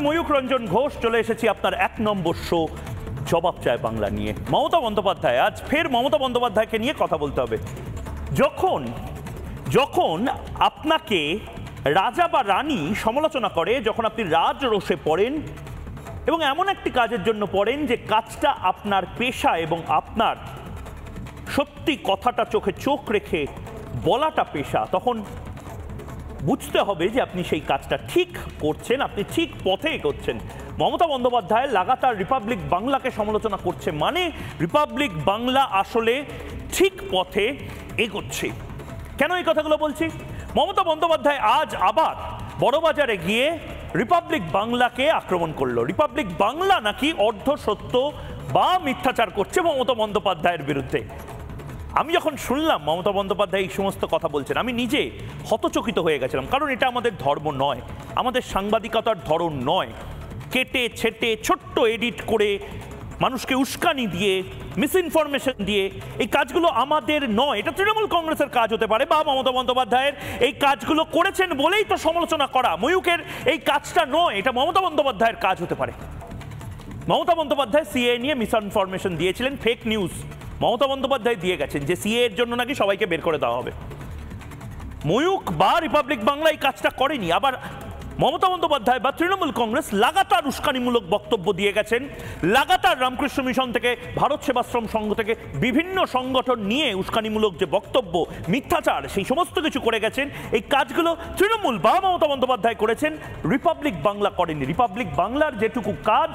ময়ূক রঞ্জন ঘোষ চলে এসেছি আপনার 1 নম্বর শো জবাব চায় বাংলা নিয়ে। মমতা বন্দ্যোপাধ্যায়, আজ ফের মমতা বন্দ্যোপাধ্যায়কে নিয়ে কথা বলতে হবে। যখন আপনাকে রাজা বা রানী সমালোচনা করে, যখন আপনি রাজরোষে পড়েন এবং এমন একটি কাজের জন্য পড়েন যে কাজটা আপনার পেশা এবং আপনার সত্যি কথাটা চোখে চোখ রেখে বলাটা পেশা, তখন বুঝতে হবে যে আপনি সেই কাজটা ঠিক করছেন, আপনি ঠিক পথে এগোচ্ছেন। মমতা বন্দ্যোপাধ্যায় লাগাতার রিপাবলিক বাংলাকে সমালোচনা করছে, মানে রিপাবলিক বাংলা আসলে ঠিক পথে এগোচ্ছে। কেন এই কথাগুলো বলছি? মমতা বন্দ্যোপাধ্যায় আজ আবার বড়বাজারে গিয়ে রিপাবলিক বাংলাকে আক্রমণ করলো। রিপাবলিক বাংলা নাকি অর্ধ সত্য বা মিথ্যাচার করছে মমতা বন্দ্যোপাধ্যায়ের বিরুদ্ধে। আমি যখন শুনলাম মমতা বন্দ্যোপাধ্যায় এই সমস্ত কথা বলছেন, আমি নিজে হতচকিত হয়ে গেছিলাম, কারণ এটা আমাদের ধর্ম নয়, আমাদের সাংবাদিকতার ধরন নয়। কেটে ছেটে ছোট্ট এডিট করে মানুষকে উস্কানি দিয়ে মিসইনফরমেশন দিয়ে এই কাজগুলো আমাদের নয়। এটা তৃণমূল কংগ্রেসের কাজ হতে পারে, বা মমতা বন্দ্যোপাধ্যায়ের এই কাজগুলো করেছেন বলেই তো সমালোচনা করা। ময়ূকের এই কাজটা নয়, এটা মমতা বন্দ্যোপাধ্যায়ের কাজ হতে পারে। মমতা বন্দ্যোপাধ্যায় সিএ নিয়ে মিসইনফরমেশন দিয়েছিলেন, ফেক নিউজ মমতা বন্দ্যোপাধ্যায় দিয়ে গেছেন যে সিএ এর জন্য নাকি সবাইকে বের করে দেওয়া হবে। ময়ূক বা রিপাবলিক বাংলা এই কাজটা করেনি। আবার মমতা বন্দ্যোপাধ্যায় বা তৃণমূল কংগ্রেস লাগাতার উস্কানিমূলক বক্তব্য দিয়ে গেছেন, লাগাতার রামকৃষ্ণ মিশন থেকে, ভারত সেবাশ্রম সংঘ থেকে বিভিন্ন সংগঠন নিয়ে উস্কানিমূলক যে বক্তব্য, মিথ্যাচার, সেই সমস্ত কিছু করে গেছেন। এই কাজগুলো তৃণমূল বা মমতা বন্দ্যোপাধ্যায় করেছেন, রিপাবলিক বাংলা করেনি। রিপাবলিক বাংলার যেটুকু কাজ,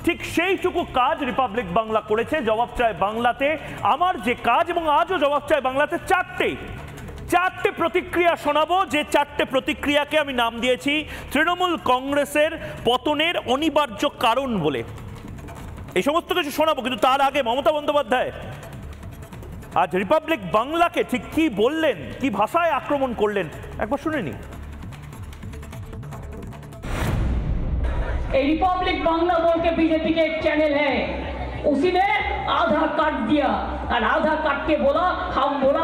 ঠিক সেইটুকু কাজ রিপাবলিক বাংলা করেছে। জবাব চায় বাংলাতে আমার যে কাজ, এবং আজও জবাব চায় বাংলাতে চারটে প্রতিক্রিয়া শোনাবো, যে চারটে প্রতিক্রিয়াকে আমি নাম দিয়েছি তৃণমূল কংগ্রেসের পতনের অনিবার্য কারণ বলে। এই সমস্ত কিছু শোনাবো, কিন্তু তার আগে মমতা বন্দ্যোপাধ্যায় আজ রিপাবলিক বাংলাকে ঠিক কি বললেন, কি ভাষায় আক্রমণ করলেন, একবার শুনে নি। रिपब्लिक बांग्ला बोल के बीजेपी के एक चैनल है, उसी ने आधार काट दिया और आधार काट के बोला, हम बोला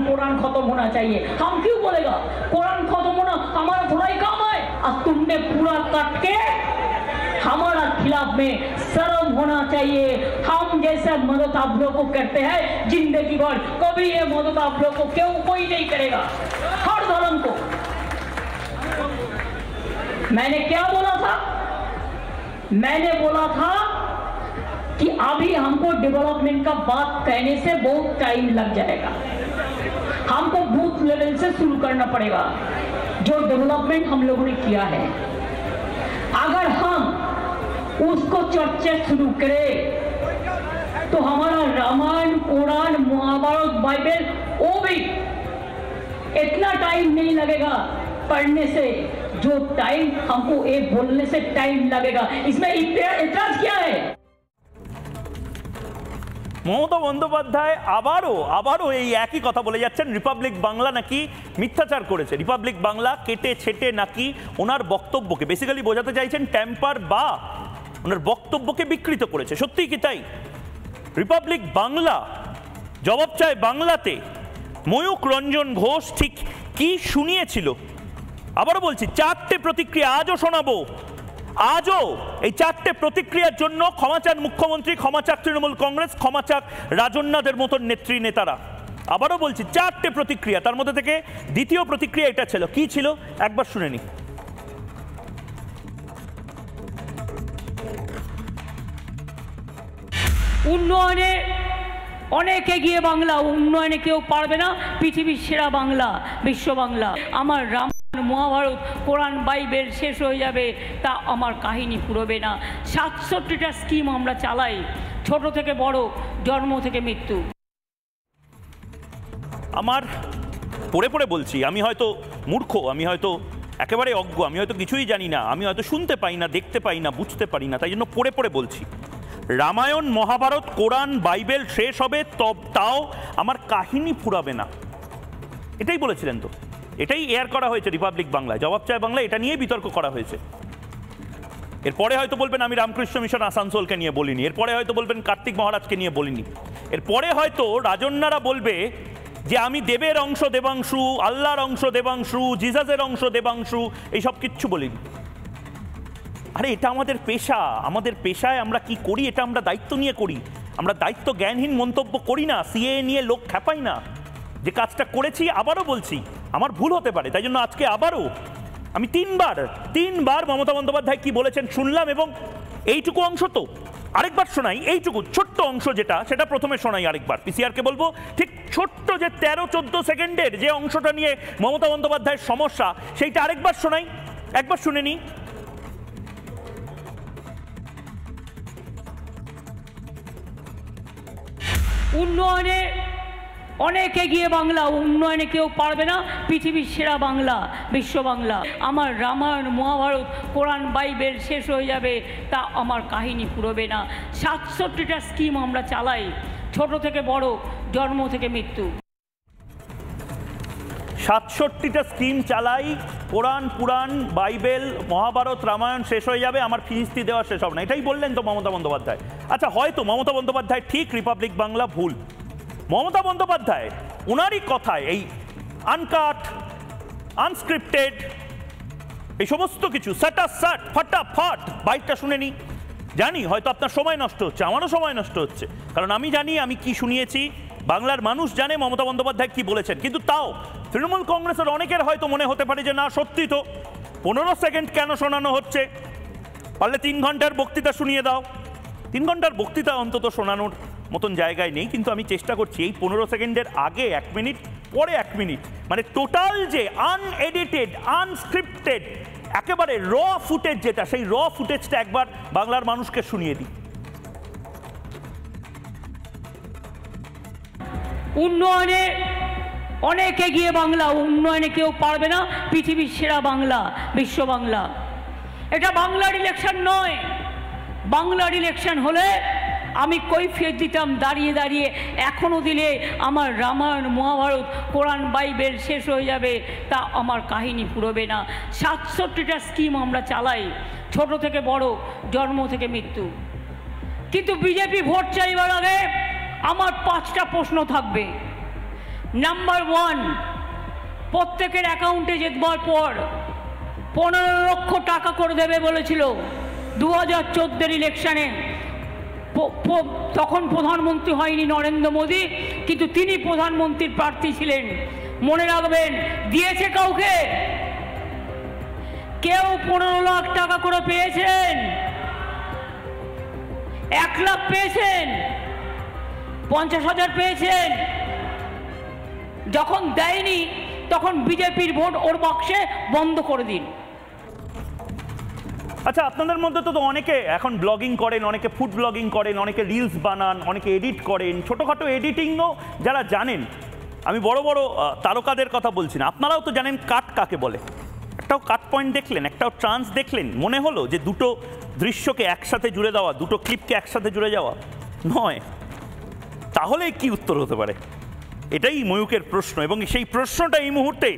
कुरान खत्म होना चाहिए। हम क्यों बोलेगा कुरान खत्म होना हमारा थोड़ा ही काम है, और तुमने पूरा काट के हमारा खिलाफ में शर्म होना चाहिए। हम जैसे मदद आप लोग को करते हैं जिंदगी भर, कभी ये मदद आप लोग को क्यों कोई नहीं करेगा, हर धर्म को। मैंने क्या बोला था? मैंने बोला था कि अभी हमको डेवलपमेंट का बात कहने से बहुत टाइम लग जाएगा, हमको बूथ लेवल से शुरू करना पड़ेगा। जो डेवलपमेंट हम लोगों ने किया है, अगर हम उसको चर्चा शुरू करें तो हमारा रामायण, कुरान, महाभारत, बाइबल, वो भी इतना टाइम नहीं लगेगा पढ़ने से, जो टाइम हमको ये बोलने से टाइम लगेगा। इसमें इतराज क्या है? মমতা বন্দ্যোপাধ্যায় আবারও এই একই কথা বলে যাচ্ছেন, রিপাবলিক বাংলা নাকি মিথ্যাচার করেছে, রিপাবলিক বাংলা কেটে ছেটে নাকি ওনার বক্তব্যকে, বেসিক্যালি বোঝাতে চাইছেন টেম্পার বা ওনার বক্তব্যকে বিকৃত করেছে। সত্যিই কি তাই? রিপাবলিক বাংলা জবাব চায় বাংলাতে ময়ূক রঞ্জন ঘোষ ঠিক কি শুনিয়েছিল? আবারও বলছি, চারটে প্রতিক্রিয়া আজও শোনাবো। আজও এই চারটে প্রতিক্রিয়ার জন্য ক্ষমা চান মুখ্যমন্ত্রী, ক্ষমা চাক তৃণমূল কংগ্রেস, ক্ষমা চাক রাজন্যাদের মতন নেত্রী নেতারা। আবারও বলছি, চারটে প্রতিক্রিয়া, তার মধ্যে থেকে দ্বিতীয় প্রতিক্রিয়া এটা ছিল। কি ছিল একবার শুনে নি। উন্নয়নে অনেক এগিয়ে বাংলা, উন্নয়নে কেউ পারবে না, পৃথিবীর সেরা বাংলা, বিশ্ব বাংলা। আমার মহাভারত, কোরআন, বাইবেল শেষ হয়ে যাবে, তা আমার কাহিনী পুরোবে না। 67টা স্কিম আমরা চালাই, ছোট থেকে বড়, জন্ম থেকে মৃত্যু। আমার পড়ে পড়ে বলছি, আমি হয়তো মূর্খ, আমি হয়তো একেবারে অজ্ঞ, আমি হয়তো কিছুই জানি না, আমি হয়তো শুনতে পাই না, দেখতে পাই না, বুঝতে পারি না, তাই জন্য পড়ে পড়ে বলছি। রামায়ণ, মহাভারত, কোরআন, বাইবেল শেষ হবে, তাও আমার কাহিনী ফুরাবে না, এটাই বলেছিলেন তো। এটাই এয়ার করা হয়েছে রিপাবলিক বাংলায়। জবাব চায় বাংলা এটা নিয়ে বিতর্ক করা হয়েছে। এরপরে হয়তো বলবেন আমি রামকৃষ্ণ মিশন আসানসোলকে নিয়ে বলিনি, এরপরে হয়তো বলবেন কার্তিক মহারাজকে নিয়ে বলিনি, এরপরে হয়তো রাজন্যারা বলবে যে আমি দেবের অংশ দেবাংশু, আল্লাহর অংশ দেবাংশু, জিজাসের অংশ দেবাংশু, এইসব কিচ্ছু বলিনি। আরে এটা আমাদের পেশা, আমাদের পেশায় আমরা কি করি এটা আমরা দায়িত্ব নিয়ে করি। আমরা দায়িত্ব জ্ঞানহীন মন্তব্য করি না, সিএ নিয়ে লোক খেপাই না। যে কাজটা করেছি আবারও বলছি আমার ভুল হতে পারে, তাই জন্য আজকে আবারও আমি তিনবার মমতা বন্দ্যোপাধ্যায় কি বলেছেন শুনলাম, এবং এইটুকু অংশ তো আরেকবার শোনাই, এইটুকু ছোট্ট অংশ যেটা সেটা প্রথমে শোনাই আরেকবার। পিসিআরকে বলবো ঠিক ছোট্ট যে 13-14 সেকেন্ডের যে অংশটা নিয়ে মমতা বন্দ্যোপাধ্যায়ের সমস্যা সেইটা আরেকবার শোনাই, একবার শুনে নি। উন্নয়নে অনেক এগিয়ে বাংলা, উন্নয়নে কেউ পারবে না, পৃথিবীর সেরা বাংলা, বিশ্ব বাংলা। আমার রামায়ণ মহাভারত কোরআন বাইবেল শেষ হয়ে যাবে, তা আমার কাহিনী পুরোবে না। 67টা স্কিম আমরা চালাই, ছোট থেকে বড়, জন্ম থেকে মৃত্যু। 67টা স্কিম চালাই, কোরআন পুরাণ বাইবেল মহাভারত রামায়ণ শেষ হয়ে যাবে, আমার ফিরিস্তি দেওয়া শেষ হবে না, এটাই বললেন তো মমতা বন্দ্যোপাধ্যায়। আচ্ছা হয়তো মমতা বন্দ্যোপাধ্যায় ঠিক, রিপাবলিক বাংলা ভুল। মমতা বন্দ্যোপাধ্যায় ওনারই কথায় এই আনকাট আনস্ক্রিপ্টেড এই সমস্ত কিছু সাট ফটাফট বাইকটা শুনে নি। জানি হয়তো আপনার সময় নষ্ট হচ্ছে, আমারও সময় নষ্ট হচ্ছে, কারণ আমি জানি আমি কি শুনিয়েছি, বাংলার মানুষ জানে মমতা বন্দ্যোপাধ্যায় কি বলেছেন। কিন্তু তাও তৃণমূল কংগ্রেসের অনেকের হয়তো মনে হতে পারে যে না সত্যি তো 15 সেকেন্ড কেন শোনানো হচ্ছে, পারলে 3 ঘন্টার বক্তৃতা শুনিয়ে দাও। 3 ঘন্টার বক্তৃতা অন্তত শোনানোর মতন জায়গায় নেই, কিন্তু আমি চেষ্টা করছি এই 15 সেকেন্ডের আগে 1 মিনিট, পরে 1 মিনিট, মানে টোটাল যে আনএডিটেড আনস্ক্রিপ্টেড একেবারে র ফুটেজ যেটা, সেই র ফুটেজটা একবার বাংলার মানুষকে শুনিয়ে দিই। উন্নয়নে অনেক এগিয়ে বাংলা, উন্নয়নে কেউ পারবে না, পৃথিবীর সেরা বাংলা, বিশ্ব বাংলা। এটা বাংলার ইলেকশন নয়। বাংলার ইলেকশন হলে আমি কৈফিয়ত দিতাম দাঁড়িয়ে দাঁড়িয়ে, এখনও দিলে আমার রামায়ণ মহাভারত কোরআন বাইবেল শেষ হয়ে যাবে, তা আমার কাহিনী পুরোবে না। 67টা স্কিম আমরা চালাই, ছোট থেকে বড়, জন্ম থেকে মৃত্যু। কিন্তু বিজেপি ভোট চাইবার আগে আমার 5টা প্রশ্ন থাকবে। নাম্বার 1, প্রত্যেকের অ্যাকাউন্টে যেবার পর 15 লক্ষ টাকা করে দেবে বলেছিল 2014 ইলেকশনে। তখন প্রধানমন্ত্রী হয়নি নরেন্দ্র মোদী, কিন্তু তিনি প্রধানমন্ত্রীর প্রার্থী ছিলেন। মনে রাখবেন, দিয়েছে কাউকে? কেউ 15 লাখ টাকা করে পেয়েছেন? 1 লাখ পেয়েছেন? 50,000 পেয়েছেন? যখন দেয়নি তখন বিজেপির ভোট ওর বাক্সে বন্ধ করে দিন। আচ্ছা আপনাদের মধ্যে তো অনেকে এখন ব্লগিং করেন, অনেকে ফুড ব্লগিং করেন, অনেকে রিলস বানান, অনেকে এডিট করেন, ছোটোখাটো এডিটিংও যারা জানেন, আমি বড় বড় তারকাদের কথা বলছি না, আপনারাও তো জানেন কাট কাকে বলে। একটাও কাট পয়েন্ট দেখলেন, একটাও ট্রান্স দেখলেন, মনে হলো যে দুটো দৃশ্যকে একসাথে জুড়ে দেওয়া, দুটো ক্লিপকে একসাথে জুড়ে যাওয়া নয়। তাহলে কি উত্তর হতে পারে? এটাই ময়ূকের প্রশ্ন, এবং সেই প্রশ্নটা এই মুহূর্তে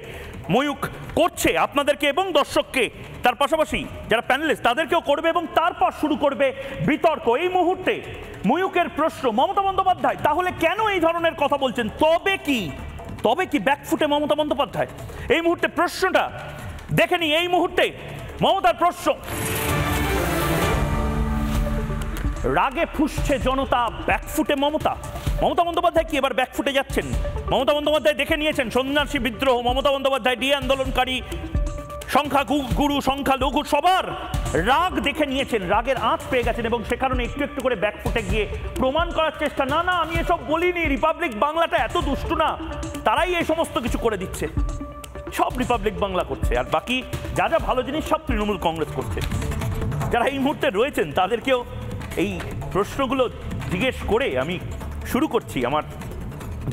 ময়ূক করছে আপনাদেরকে এবং দর্শককে, তার পাশাপাশি যারা প্যানেলিস্ট তাদেরকেও করবে, এবং তারপর শুরু করবে বিতর্ক। এই মুহূর্তে ময়ূকের প্রশ্ন, মমতা বন্দ্যোপাধ্যায় তাহলে কেন এই ধরনের কথা বলছেন? তবে কি ব্যাকফুটে মমতা বন্দ্যোপাধ্যায়? এই মুহূর্তে প্রশ্নটা দেখে নি। এই মুহূর্তে মমতার প্রশ্ন, রাগে ফুঁসছে জনতা, ব্যাকফুটে মমতা বন্দ্যোপাধ্যায় কি এবার ব্যাকফুটে যাচ্ছেন? মমতা বন্দ্যোপাধ্যায় দেখে নিয়েছেন সন্ন্যাসী বিদ্রোহ, মমতা বন্দ্যোপাধ্যায় ডিএ আন্দোলনকারী, সংখ্যা গুরু সংখ্যা লঘু সবার রাগ দেখে নিয়েছেন, রাগের আঁচ পেয়ে গেছেন, এবং সে কারণে একটু একটু করে ব্যাকফুটে গিয়ে প্রমাণ করার চেষ্টা, না আমি এসব বলিনি, রিপাবলিক বাংলাটা এত দুষ্টু না, তারাই এই সমস্ত কিছু করে দিচ্ছে, সব রিপাবলিক বাংলা করছে, আর বাকি যা যা ভালো জিনিস সব তৃণমূল কংগ্রেস করছে। যারা এই মুহূর্তে রয়েছেন তাদেরকেও এই প্রশ্নগুলো জিজ্ঞেস করে আমি শুরু করছি। আমার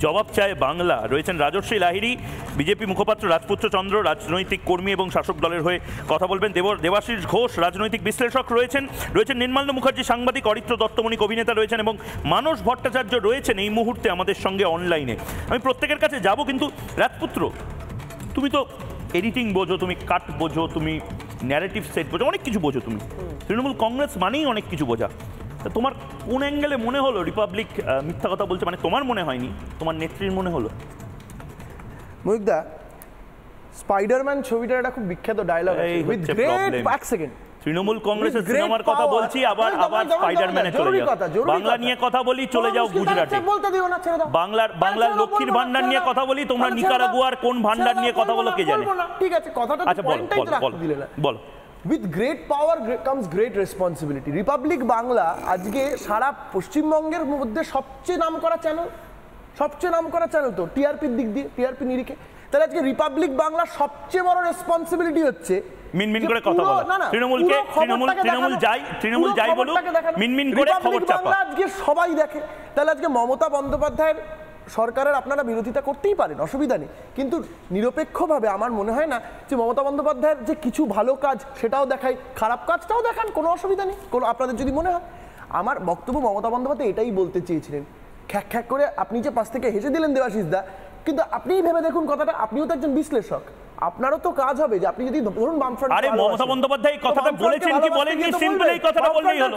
জবাব চায় বাংলা। রয়েছেন রাজশ্রী লাহিড়ী, বিজেপি মুখপাত্র রাজপুত্র চন্দ্র, রাজনৈতিক কর্মী এবং শাসক দলের হয়ে কথা বলবেন। দেবাশিস ঘোষ, রাজনৈতিক বিশ্লেষক রয়েছেন নির্মাল্য মুখার্জি, সাংবাদিক, অরিত্র দত্তমণি, অভিনেতা রয়েছেন, এবং মানস ভট্টাচার্য রয়েছেন এই মুহূর্তে আমাদের সঙ্গে অনলাইনে। আমি প্রত্যেকের কাছে যাব, কিন্তু রাজপুত্র তুমি তো এডিটিং বোঝো, তুমি কাট বোঝো, তুমি ন্যারেটিভ সেট বোঝো, অনেক কিছু বোঝো তুমি। তৃণমূল কংগ্রেস মানেই অনেক কিছু বোঝা। তোমার কোন অ্যাঙ্গেলে মনে হলো রিপাবলিক মিথ্যা কথা বলছে? মানে তোমার মনে হয়নি, তোমার নেত্রীর মনে হলো? ময়ূকদা, স্পাইডারম্যান ছবিটার একটা খুব বিখ্যাত ডায়লগ আছে, উইথ গ্রেট, এক সেকেন্ড, তৃণমূল কংগ্রেসের সিনেমার কথা বলছি, আবার স্পাইডারম্যানে চলে যাও। বাংলা নিয়ে কথা বলি, চলে যাও গুজরাটে। বাংলার লক্ষ্মীর ভান্ডার নিয়ে কথা বলি, তোমরা নিকারাগুয়ার কোন ভান্ডার নিয়ে কথা বলো কে জানে। ঠিক আছে, কথাটা আচ্ছা বলো। With great power comes great responsibility. Republic Bangla আজকে সারা পশ্চিমবঙ্গের মধ্যে সবচেয়ে নামকরা চ্যানেল, তো টিআরপির দিক দিয়ে, টিআরপি নিরিখে। তাহলে আজকে রিপাবলিক বাংলার সবচেয়ে বড় রেসপন্সিবিলিটি হচ্ছে মিনমিন করে কথা বলা। তৃণমূল যাই বলুক, মিনমিন করে খবর চাপা। আজকে সবাই দেখে। তাহলে আজকে মমতা বন্দ্যোপাধ্যায়ের সরকারের আপনারা বিরোধিতা করতেই পারেন, অসুবিধা নেই, কিন্তু নিরপেক্ষভাবে আমার মনে হয় না যে মমতা বন্দ্যোপাধ্যায়ের যে কিছু ভালো কাজ সেটাও দেখায়, খারাপ কাজটাও দেখান, কোনো অসুবিধা নেই কোনো, আপনাদের যদি মনে হয়। আমার বক্তব্য মমতা বন্দ্যোপাধ্যায় এটাই বলতে চেয়েছিলেন। খ্যাক খ্যাক করে আপনি যে পাশ থেকে হেসে দিলেন দেবাশিস দা, কিন্তু আপনিই ভেবে দেখুন কথাটা, আপনিও তো একজন বিশ্লেষক, আপনারও তো কাজ হবে যে আপনি যদি ধরুন বামফ্রন্ট। আরে মমতা বন্দ্যোপাধ্যায় কথাটা বলেছেন কি বলেননি, সিম্পল এই কথাটা বললেই হলো।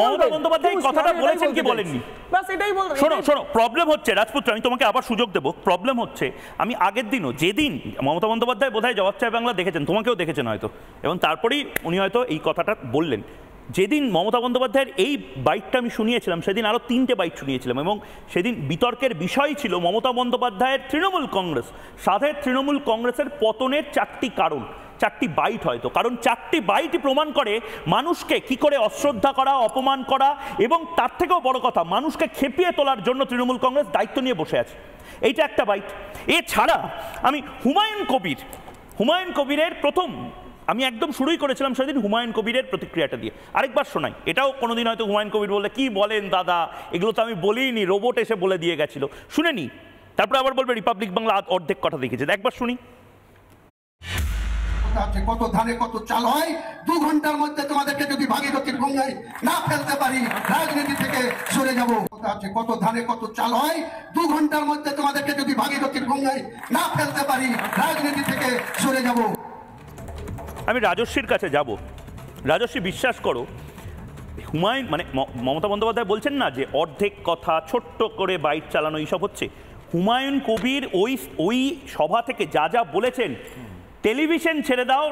মমতা বন্দ্যোপাধ্যায় কথাটা বলেছেন কি বলেননি, বাস এটাই বলতে। শোনো প্রবলেম হচ্ছে রাজপুত্র, আমি তোমাকে আবার সুযোগ দেবো। প্রবলেম হচ্ছে আমি আগের দিনও, যেদিন মমতা বন্দ্যোপাধ্যায় বোধহয় জবাব চায় বাংলা দেখেছেন, তোমাকেও দেখেছেন হয়তো, এবং তারপরেই উনি হয়তো এই কথাটা বললেন। যেদিন মমতা বন্দ্যোপাধ্যায়ের এই বাইটটা আমি শুনিয়েছিলাম, সেদিন আরও 3টে বাইট শুনিয়েছিলাম, এবং সেদিন বিতর্কের বিষয় ছিল মমতা বন্দ্যোপাধ্যায়ের তৃণমূল কংগ্রেস, সাধের তৃণমূল কংগ্রেসের পতনের 4টি কারণ, 4টি বাইট হয়তো, কারণ 4টি বাইটই প্রমাণ করে মানুষকে কি করে অশ্রদ্ধা করা, অপমান করা, এবং তার থেকেও বড় কথা মানুষকে খেপিয়ে তোলার জন্য তৃণমূল কংগ্রেস দায়িত্ব নিয়ে বসে আছে। এইটা একটা বাইট। এছাড়া আমি হুমায়ুন কবিরের প্রথম, আমি একদম শুরুই করেছিলাম সেদিন হুমায়ুন কবিরের প্রতিক্রিয়াটা দিয়ে, আরেকবার শোনাই। এটাও কোনোদিন হয়তো হুমায়ুন কবির বললে কি বলেন দাদা, এগুলো তো আমি বলিনি, রোবট এসে বলে দিয়ে গেছিল, শুনে নি, তারপরে আবার বলবে রিপাবলিক বাংলা অর্ধেক কথা দেখেছে। একবার শুনি। কত ধানে কত চাল হয়, 2 ঘন্টার মধ্যে তোমাদেরকে যদি ভাগীরথীর গঙ্গায় না ফেলতে পারি রাজনীতি থেকে সরে যাব। কত ধানে কত চাল হয়, 2 ঘন্টার মধ্যে তোমাদেরকে যদি ভাগীরথীর গঙ্গায় না ফেলতে পারি রাজনীতি থেকে সরে যাব। আমি রাজস্বীর কাছে যাব। রাজস্বী, বিশ্বাস করো, হুমায়ুন মানে মমতা বন্দ্যোপাধ্যায় বলছেন না যে অর্ধেক কথা, ছোট্ট করে বাইট চালানো, এইসব হচ্ছে। হুমায়ুন কবির ওই সভা থেকে যা বলেছেন, টেলিভিশন ছেড়ে দাও,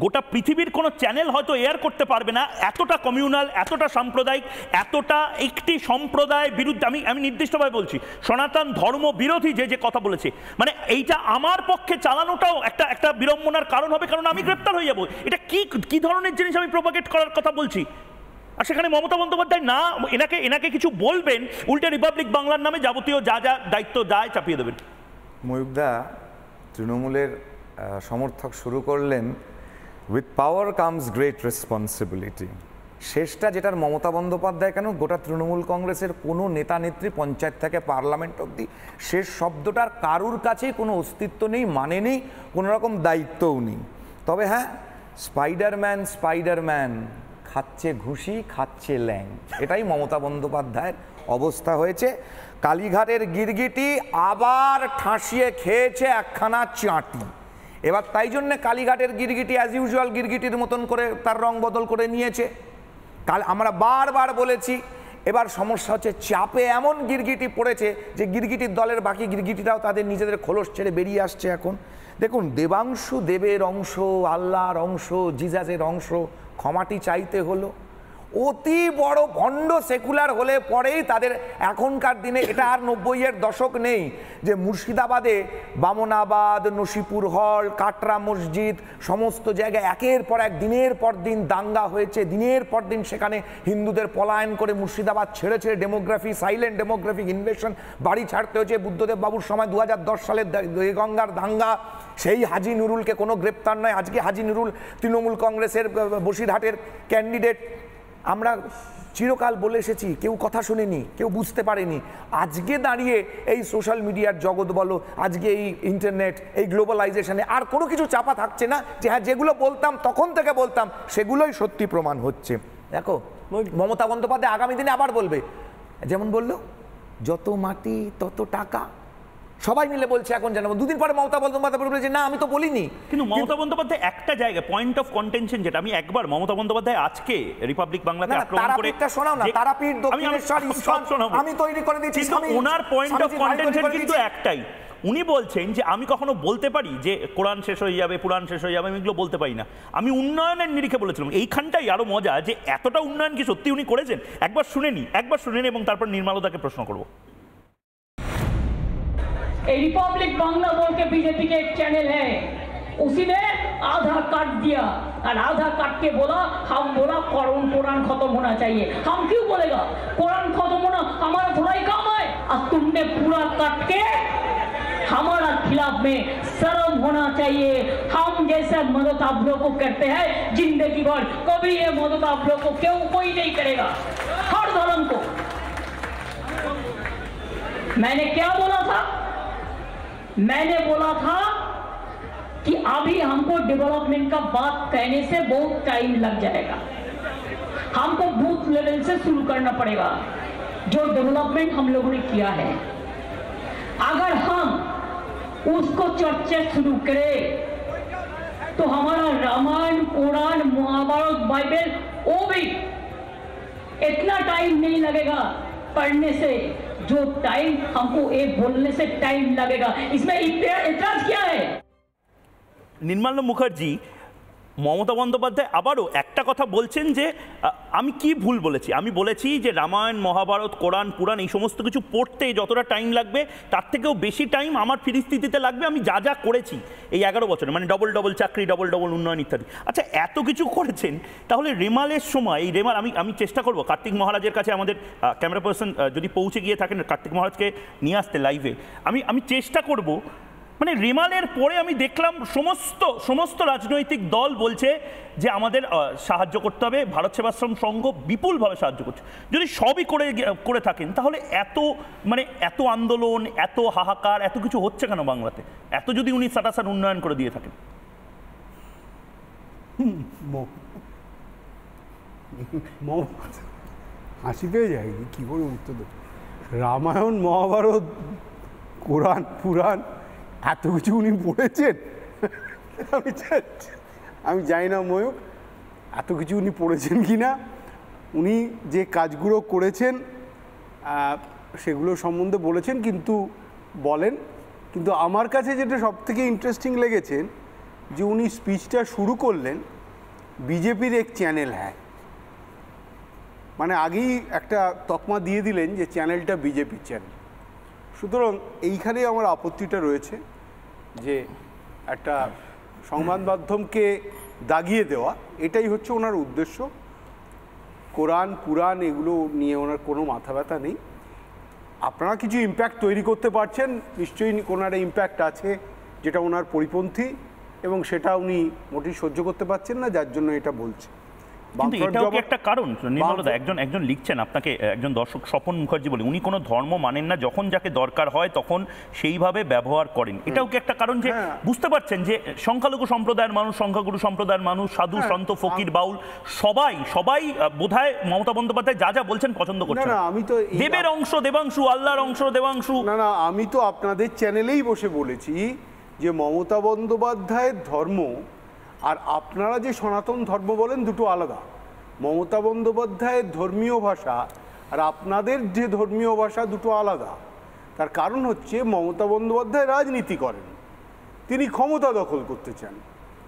গোটা পৃথিবীর কোনো চ্যানেল হয়তো এয়ার করতে পারবে না, এতটা কমিউনাল, এতটা সাম্প্রদায়িক, এতটা একটি সম্প্রদায় বিরুদ্ধে, আমি নির্দিষ্টভাবে বলছি সনাতন ধর্ম বিরোধী যে কথা বলেছে, মানে এইটা আমার পক্ষে চালানোটাও একটা বিড়ম্বনার কারণ হবে, কারণ আমি গ্রেপ্তার হয়ে যাব। এটা কি ধরনের জিনিস আমি প্রোপাগেট করার কথা বলছি? আর সেখানে মমতা বন্দ্যোপাধ্যায় না এনাকে কিছু বলবেন, উল্টে রিপাবলিক বাংলার নামে যাবতীয় যা দায়িত্ব দায় চাপিয়ে দেবেন। ময়ূকদা তৃণমূলের সমর্থক শুরু করলেন, with power comes great responsibility. শেষটা যেটার মমতা বন্দ্যোপাধ্যায় কেন, গোটা তৃণমূল কংগ্রেসের কোনো নেতা নেত্রী পঞ্চায়েত থেকে পার্লামেন্ট অবধি শেষ শব্দটার কারুর কাছেই কোনো অস্তিত্ব নেই, মানে নেই, কোনো রকম দায়িত্বও নেই। তবে হ্যাঁ, স্পাইডারম্যান খাচ্ছে ঘুষি, খাচ্ছে ল্যাং, এটাই মমতা বন্দ্যোপাধ্যায়ের অবস্থা হয়েছে। কালীঘাটের গিরগিটি আবার ঠাসিয়ে খেয়েছে একখানা চাঁটি। এবার তাই জন্যে কালীঘাটের গিরগিটি অ্যাজ ইউজুয়াল গিরগিটির মতন করে তার রং বদল করে নিয়েছে। আমরা বারবার বলেছি, এবার সমস্যা হচ্ছে চাপে এমন গিরগিটি পড়েছে যে গিরগিটির দলের বাকি গিরগিটিরাও তাদের নিজেদের খোলস ছেড়ে বেরিয়ে আসছে। এখন দেখুন, দেবাংশু দেবের অংশ, আল্লাহর অংশ, জিজাসের অংশ, ক্ষমাটি চাইতে হলো। অতি বড় ভণ্ড সেকুলার হলে পরেই তাদের এখনকার দিনে, এটা আর 90-এর দশক নেই যে মুর্শিদাবাদে বামনাবাদ, নসিপুর হল, কাটরা মসজিদ, সমস্ত জায়গায় একের পর এক দিনের পর দিন দাঙ্গা হয়েছে, দিনের পর দিন সেখানে হিন্দুদের পলায়ন করে মুর্শিদাবাদ ছেড়ে ডেমোগ্রাফি, সাইলেন্ট ডেমোগ্রাফিক ইনভেশন, বাড়ি ছাড়তে হয়েছে। বুদ্ধদেব বাবুর সময় 2010 সালের গঙ্গার দাঙ্গা, সেই হাজি নুরুলকে কোনো গ্রেপ্তার নয়। আজকে হাজি নুরুল তৃণমূল কংগ্রেসের বসিরহাটের ক্যান্ডিডেট। আমরা চিরকাল বলে এসেছি, কেউ কথা শোনেনি, কেউ বুঝতে পারেনি। আজকে দাঁড়িয়ে এই সোশ্যাল মিডিয়ার জগৎ বলো, আজকে এই ইন্টারনেট, এই গ্লোবালাইজেশনে আর কোনো কিছু চাপা থাকছে না যে হ্যাঁ যেগুলো বলতাম তখন থেকে বলতাম সেগুলোই সত্যি প্রমাণ হচ্ছে। দেখো, মমতা বন্দ্যোপাধ্যায় আগামী দিনে আবার বলবে, যেমন বললো যত মাটি তত টাকা, সবাই মিলে বলছে এখন জানাবো। 2 দিন পরে মমতা বন্দ্যোপাধ্যায় বলেছে না আমি তো বলিনি। কিন্তু মমতা বন্দ্যোপাধ্যায় একটা জায়গা, পয়েন্ট অফ কন্টেনশন, যেটা আমি একবার মমতা বন্দ্যোপাধ্যায় আজকে রিপাবলিক বাংলাতে আক্রমণ করে, শোনাও না, তারাপীঠ, দক্ষিণেশ্বর, ইসকন আমি তৈরি করে দিয়েছি। ওনার পয়েন্ট অফ কন্টেনশন কিন্তু একটাই, উনি বলছেন যে আমি কখনো বলতে পারি যে কোরআন শেষ হয়ে যাবে, পুরাণ শেষ হয়ে যাবে, আমি এগুলো বলতে পারি না। আমি উন্নয়নের নিরিখে বলেছিলাম। এইখানটাই আরো মজা যে এতটা উন্নয়ন কি সত্যি উনি করেছেন। একবার শুনে নি এবং তারপর निर्मला प्रश्न करब। रिपब्लिक बांग्ला बोल के बीजेपी के एक चैनल है, उसी ने आधा काट दिया और आधा काट के बोला हम बोला कुरान खत्म होना चाहिए। हम क्यों बोलेगा कुरान खत्म होना हमारा थोड़ा ही काम है, और तुमने पूरा काट के हमारा खिलाफ में शर्म होना चाहिए। हम जैसे मदद आप लोग को करते हैं जिंदगी भर, कभी ये मदद आप लोग को क्यों कोई नहीं करेगा। हर धर्म को मैंने क्या बोला था, मैंने बोला था कि अभी हमको डेवलपमेंट का बात कहने से बहुत टाइम लग जाएगा। हमको बूथ लेवल से शुरू करना पड़ेगा। जो डेवलपमेंट हम लोगों ने किया है, अगर हम उसको चर्चा शुरू करें तो हमारा रामायण, कुरान, महाभारत, बाइबल वो भी इतना टाइम नहीं लगेगा पढ़ने से जो टाइम हमको एक बोलने से टाइम लगेगा। इसमें इतराज क्या है। निर्मला मुखार्जी মমতা বন্দ্যোপাধ্যায় আবারও একটা কথা বলছেন যে আমি কি ভুল বলেছি, আমি বলেছি যে রামায়ণ, মহাভারত, কোরআন, পুরাণ এই সমস্ত কিছু পড়তে যতটা টাইম লাগবে তার থেকেও বেশি টাইম আমার ফিরিস্তিতে লাগবে আমি যা যা করেছি এই 11 বছরে, মানে ডবল ডবল চাকরি, ডবল ডবল উন্নয়ন ইত্যাদি। আচ্ছা, এত কিছু করেছেন, তাহলে রেমালের সময় এই রেমাল আমি চেষ্টা করব কার্তিক মহারাজের কাছে, আমাদের ক্যামেরা পার্সন যদি পৌঁছে গিয়ে থাকেন কার্তিক মহারাজকে নিয়ে আসতে লাইভে, আমি চেষ্টা করব। মানে রেমালের পরে আমি দেখলাম সমস্ত রাজনৈতিক দল বলছে যে আমাদের সাহায্য করতে হবে, ভারত সেবাশ্রম সংঘ বিপুলভাবে সাহায্য করছে। যদি সবই করে থাকেন তাহলে এত আন্দোলন, এত হাহাকার, এত কিছু হচ্ছে কেন বাংলাতে? এত যদি উনি সাটাসাট উন্নয়ন করে দিয়ে থাকেন। হাসি পেয়ে যায়, কি করে উত্তর দেব। রামায়ণ, মহাভারত, কোরআন, পুরাণ এত কিছু উনি পড়েছেন আমি জানি না ময়ূক এত কিছু উনি পড়েছেন কি না। উনি যে কাজগুলো করেছেন সেগুলো সম্বন্ধে বলেছেন, কিন্তু আমার কাছে যেটা সব থেকে ইন্টারেস্টিং লেগেছে যে উনি স্পিচটা শুরু করলেন বিজেপির এক চ্যানেল, হ্যাঁ মানে আগেই একটা তকমা দিয়ে দিলেন যে চ্যানেলটা বিজেপির চ্যানেল। সুতরাং এইখানেই আমার আপত্তিটা রয়েছে যে একটা সংবাদ মাধ্যমকে দাগিয়ে দেওয়া, এটাই হচ্ছে ওনার উদ্দেশ্য। কোরআন, পুরাণ এগুলো নিয়ে ওনার কোনো মাথা ব্যথা নেই। আপনারা কিছু ইম্প্যাক্ট তৈরি করতে পারছেন, নিশ্চয়ই কোনো একটা ইম্প্যাক্ট আছে যেটা ওনার পরিপন্থী, এবং সেটা উনি মোটেই সহ্য করতে পারছেন না, যার জন্য এটা বলছে। কিন্তু এটাও কি একটা কারণ নির্মলদা? একজন লিখছেন আপনাকে, একজন দর্শক স্বপন মুখার্জি বলে, উনি কোনো ধর্ম মানেন না, যখন যাকে দরকার হয় তখন সেইভাবে ব্যবহার করেন। এটাও কি একটা কারণ যে বুঝতে পারছেন যে সংখ্যালঘু সম্প্রদায়ের মানুষ, সংখ্যাগুরু সম্প্রদায়ের মানুষ, সাধু সন্ত ফকির বাউল সবাই বোধহয় মমতা বন্দ্যোপাধ্যায় যা যা বলছেন পছন্দ করছেন। না, আমি তো দেবের অংশ দেবাংশু, আল্লাহর অংশ দেবাংশু। না, আমি তো আপনাদের চ্যানেলেই বসে বলেছি যে মমতা বন্দ্যোপাধ্যায়ের ধর্ম আর আপনারা যে সনাতন ধর্ম বলেন দুটো আলাদা। মমতা বন্দ্যোপাধ্যায়ের ধর্মীয় ভাষা আর আপনাদের যে ধর্মীয় ভাষা দুটো আলাদা। তার কারণ হচ্ছে মমতা বন্দ্যোপাধ্যায় রাজনীতি করেন, তিনি ক্ষমতা দখল করতে চান,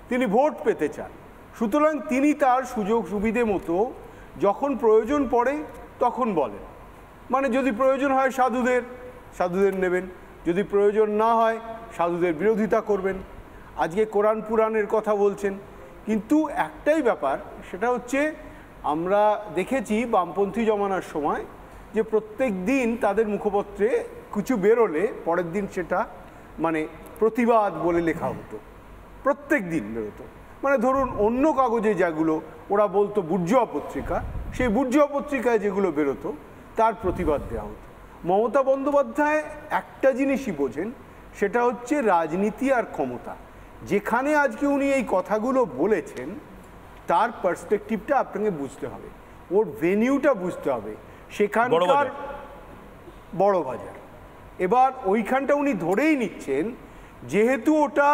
তিনি ভোট পেতে চান। সুতরাং তিনি তার সুযোগ সুবিধে মতো যখন প্রয়োজন পড়ে তখন বলেন। মানে যদি প্রয়োজন হয় সাধুদের নেবেন, যদি প্রয়োজন না হয় সাধুদের বিরোধিতা করবেন। আজকে কোরআন পুরাণের কথা বলছেন, কিন্তু একটাই ব্যাপার, সেটা হচ্ছে আমরা দেখেছি বামপন্থী জমানার সময় যে প্রত্যেক দিন তাদের মুখপত্রে কিছু বেরোলে পরের দিন সেটা মানে প্রতিবাদ বলে লেখা হতো, প্রত্যেক দিন বেরোতো। মানে ধরুন অন্য কাগজে যেগুলো ওরা বলতো বুর্জোয়া পত্রিকা, সেই বুর্জোয়া পত্রিকায় যেগুলো বেরোতো তার প্রতিবাদ দেওয়া হতো। মমতা বন্দ্যোপাধ্যায় একটা জিনিসই বোঝেন, সেটা হচ্ছে রাজনীতি আর ক্ষমতা। যেখানে আজকে উনি এই কথাগুলো বলেছেন তার পার্সপেক্টিভটা আপনাকে বুঝতে হবে, ওর ভেনিউটা বুঝতে হবে, সেখানকার বড় বাজার। এবার ওইখানটা উনি ধরেই নিচ্ছেন যেহেতু ওটা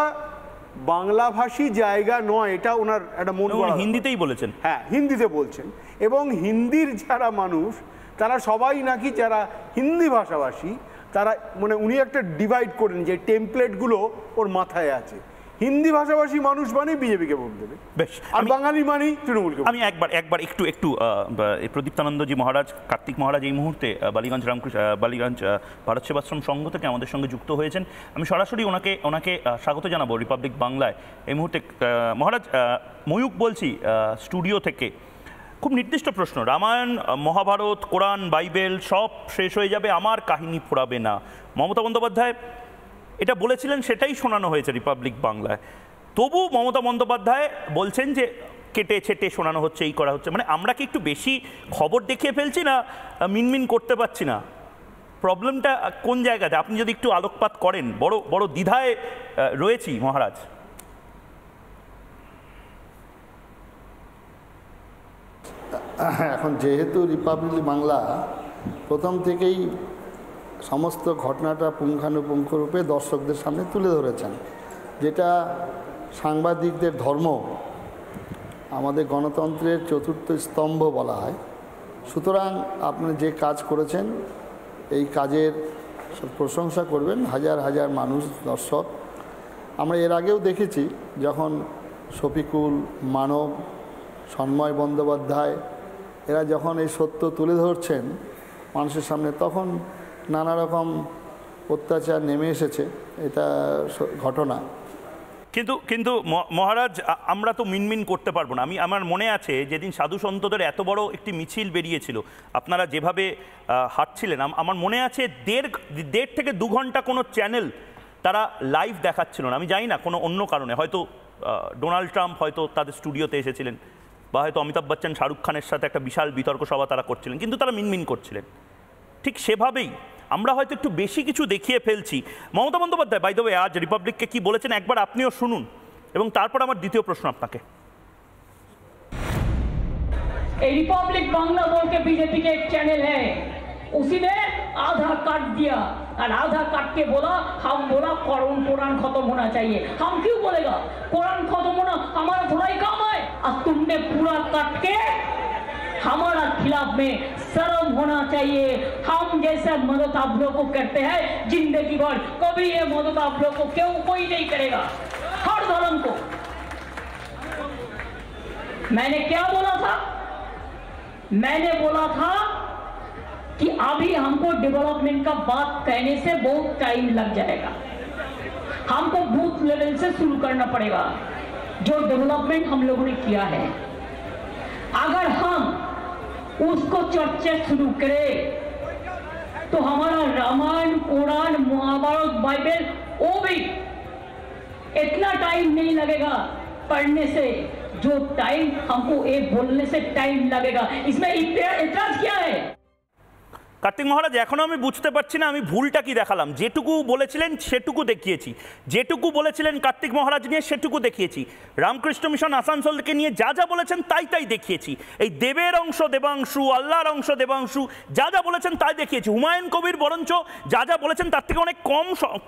বাংলাভাষী জায়গা নয়, এটা ওনার একটা মন, হিন্দিতেই বলেছেন। হ্যাঁ, হিন্দিতে বলছেন, এবং হিন্দির যারা মানুষ তারা সবাই নাকি যারা হিন্দি ভাষাভাষী তারা মানে উনি একটা ডিভাইড করেন যে টেমপ্লেটগুলো ওর মাথায় আছে। হিন্দি ভাষাভাষী মানুষ মানেই বিজেপিকে ভোট দেবে, বেশ, আর বাঙালি মানেই তৃণমূলকে। আমি একবার একটু প্রদীপ্তানন্দজি মহারাজ, কার্তিক মহারাজ এই মুহূর্তে বালিগঞ্জ ভারত সেবাশ্রম সংঘ থেকে আমাদের সঙ্গে যুক্ত হয়েছেন। আমি সরাসরি ওনাকে স্বাগত জানাবো রিপাবলিক বাংলায় এই মুহূর্তে। মহারাজ, ময়ূক বলছি স্টুডিও থেকে। খুব নির্দিষ্ট প্রশ্ন, রামায়ণ, মহাভারত, কোরআন, বাইবেল সব শেষ হয়ে যাবে, আমার কাহিনী ফোরাবে না, মমতা বন্দ্যোপাধ্যায় এটা বলেছিলেন, সেটাই শোনানো হয়েছে রিপাবলিক বাংলায়। তবু মমতা বন্দ্যোপাধ্যায় বলছেন যে কেটে ছেটে শোনানো হচ্ছে, এই করা হচ্ছে। মানে আমরা কি একটু বেশি খবর দেখিয়ে ফেলছি না মিনমিন করতে পারছি না? প্রবলেমটা কোন জায়গাতে আপনি যদি একটু আলোকপাত করেন? বড় বড় দ্বিধায় রয়েছি মহারাজ। এখন যেহেতু রিপাবলিক বাংলা প্রথম থেকেই সমস্ত ঘটনাটা পুঙ্খানুপুঙ্খ রূপে দর্শকদের সামনে তুলে ধরেছেন, যেটা সাংবাদিকদের ধর্ম, আমাদের গণতন্ত্রের চতুর্থ স্তম্ভ বলা হয়। সুতরাং আপনি যে কাজ করেছেন এই কাজের প্রশংসা করবেন হাজার হাজার মানুষ, দর্শক। আমরা এর আগেও দেখেছি যখন শফিকুল, মানব, সন্ময় বন্দ্যোপাধ্যায় এরা যখন এই সত্য তুলে ধরছেন মানুষের সামনে, তখন নানা রকম অত্যাচার নেমে এসেছে, এটা ঘটনা। কিন্তু মহারাজ, আমরা তো মিনমিন করতে পারবো না। আমার মনে আছে যেদিন সাধু সন্তদের এত বড় একটি মিছিল বেরিয়েছিল, আপনারা যেভাবে হাঁটছিলেন, আমার মনে আছে দেড় থেকে 2 ঘন্টা কোনো চ্যানেল তারা লাইভ দেখাচ্ছিল না। আমি জানি না কোনো অন্য কারণে, হয়তো ডোনাল্ড ট্রাম্প হয়তো তাদের স্টুডিওতে এসেছিলেন, বা হয়তো অমিতাভ বচ্চন শাহরুখ খানের সাথে একটা বিশাল বিতর্ক সভা তারা করছিলেন, কিন্তু তারা মিনমিন করছিলেন। ঠিক সেভাবেই আমরা হয়তো একটু বেশি কিছু দেখিয়ে ফেলছি। Mamata Bandyopadhyay by the way আজ রিপাবলিককে কি বলেছেন একবার আপনিও শুনুন, এবং তারপর আমার দ্বিতীয় প্রশ্ন আপনাকে। रिपब्लिक बांग्ला बोल के बीजेपी के एक चैनल है, उसी ने आधा काट दिया और आधा काट के बोला, हम बोला कुरान खत्म होना चाहिए। हम क्यों बोलेगा कुरान खत्म होना हमारा थोड़ा ही काम है, और तुमने पूरा काट के हमारा खिलाफ में शर्म होना चाहिए। हम जैसे मदद आप लोग को करते हैं जिंदगी भर, कभी ये मदद आप लोग को क्यों कोई नहीं करेगा, हर धर्म को। मैंने क्या बोला था? मैंने बोला था कि अभी हमको डेवलपमेंट का बात कहने से बहुत टाइम लग जाएगा, हमको बूथ लेवल से शुरू करना पड़ेगा। जो डेवलपमेंट हम लोगों ने किया है, अगर हम उसको चर्चा शुरू करें तो हमारा रामायण, कुरान, महाभारत, बाइबल वो भी इतना टाइम नहीं लगेगा पढ़ने से, जो टाइम हमको ये बोलने से टाइम लगेगा। इसमें इतराज क्या है? কার্তিক মহারাজ, এখনো আমি বুঝতে পারছি না আমি ভুলটা কি দেখালাম। যেটুকু বলেছিলেন সেটুকু দেখিয়েছি, যেটুকু বলেছিলেন কার্তিক মহারাজ নিয়ে সেটুকু দেখিয়েছি, রামকৃষ্ণ মিশন আসানসোলকে নিয়ে যা যা বলেছেন তাই দেখিয়েছি। এই দেবের অংশ দেবাংশু, আল্লাহর অংশ দেবাংশু, যা যা বলেছেন তাই দেখিয়েছি। হুমায়ুন কবির বরঞ্চ যা যা বলেছেন তার থেকে অনেক